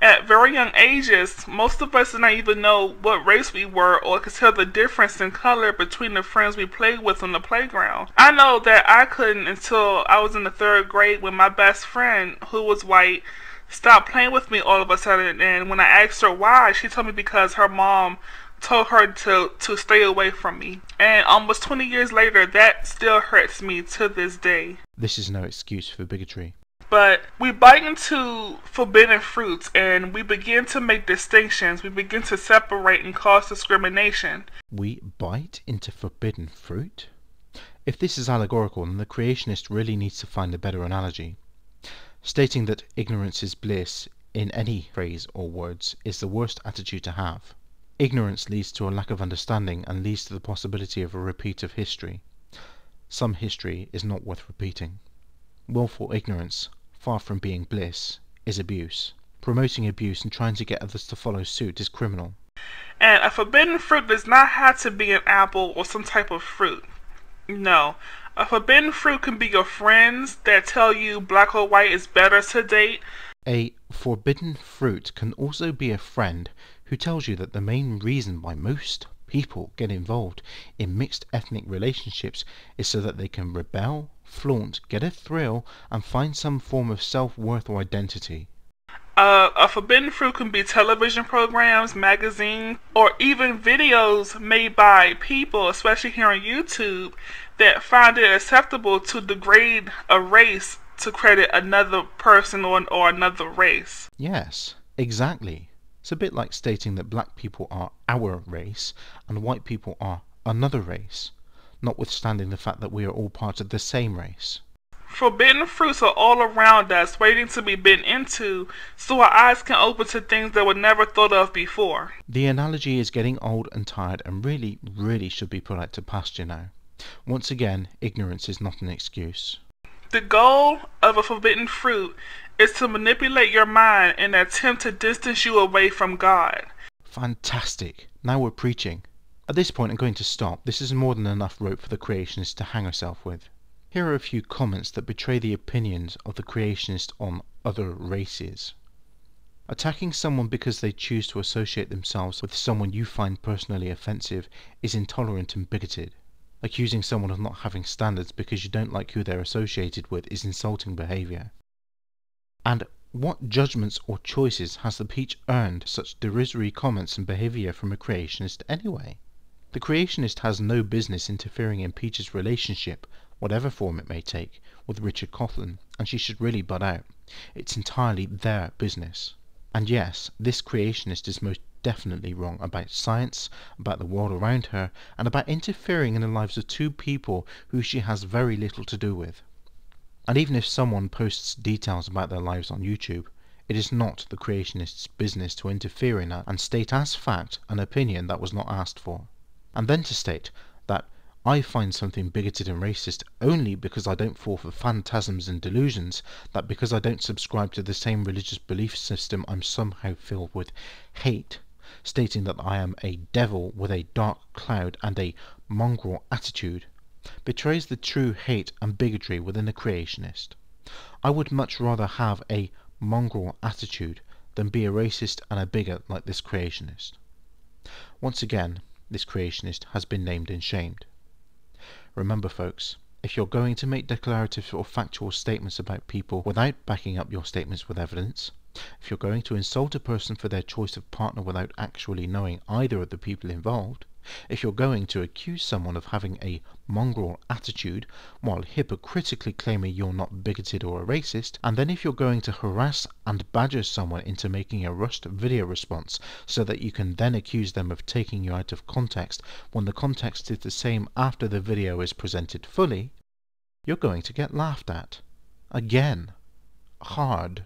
At very young ages, most of us did not even know what race we were or could tell the difference in color between the friends we played with on the playground. I know that I couldn't until I was in the third grade when my best friend, who was white, stopped playing with me all of a sudden, and when I asked her why, she told me because her mom told her to stay away from me. And almost 20 years later, that still hurts me to this day. This is no excuse for bigotry. But we bite into forbidden fruits and we begin to make distinctions. We begin to separate and cause discrimination. We bite into forbidden fruit? If this is allegorical, then the creationist really needs to find a better analogy. Stating that ignorance is bliss in any phrase or words is the worst attitude to have. Ignorance leads to a lack of understanding and leads to the possibility of a repeat of history. Some history is not worth repeating. Willful ignorance, far from being bliss, is abuse. Promoting abuse and trying to get others to follow suit is criminal. And a forbidden fruit does not have to be an apple or some type of fruit. No. A forbidden fruit can be your friends that tell you black or white is better to date. A forbidden fruit can also be a friend who tells you that the main reason why most people get involved in mixed ethnic relationships is so that they can rebel, flaunt, get a thrill, and find some form of self-worth or identity. A forbidden fruit can be television programs, magazines, or even videos made by people, especially here on YouTube, that find it acceptable to degrade a race to credit another person or another race. Yes, exactly. It's a bit like stating that black people are our race and white people are another race, notwithstanding the fact that we are all part of the same race. Forbidden fruits are all around us, waiting to be bitten into, so our eyes can open to things that were never thought of before. The analogy is getting old and tired and really should be put out to pasture now. Once again, ignorance is not an excuse. The goal of a forbidden fruit is to manipulate your mind in an attempt to distance you away from God. Fantastic. Now we're preaching. At this point I'm going to stop. This is more than enough rope for the creationist to hang herself with. Here are a few comments that betray the opinions of the creationist on other races. Attacking someone because they choose to associate themselves with someone you find personally offensive is intolerant and bigoted. Accusing someone of not having standards because you don't like who they're associated with is insulting behaviour. And what judgments or choices has the peach earned such derisory comments and behaviour from a creationist anyway? The creationist has no business interfering in Peach's relationship, whatever form it may take, with Richard Coughlin, and she should really butt out. It's entirely their business. And yes, this creationist is most definitely wrong about science, about the world around her, and about interfering in the lives of two people who she has very little to do with. And even if someone posts details about their lives on YouTube, it is not the creationist's business to interfere in that and state as fact an opinion that was not asked for. And then to state that I find something bigoted and racist only because I don't fall for phantasms and delusions, that because I don't subscribe to the same religious belief system I'm somehow filled with hate, stating that I am a devil with a dark cloud and a mongrel attitude, betrays the true hate and bigotry within a creationist. I would much rather have a mongrel attitude than be a racist and a bigot like this creationist. Once again, this creationist has been named and shamed. Remember folks, if you're going to make declarative or factual statements about people without backing up your statements with evidence, if you're going to insult a person for their choice of partner without actually knowing either of the people involved, if you're going to accuse someone of having a mongrel attitude while hypocritically claiming you're not bigoted or a racist, and then if you're going to harass and badger someone into making a rushed video response so that you can then accuse them of taking you out of context when the context is the same after the video is presented fully, you're going to get laughed at. Again. Hard.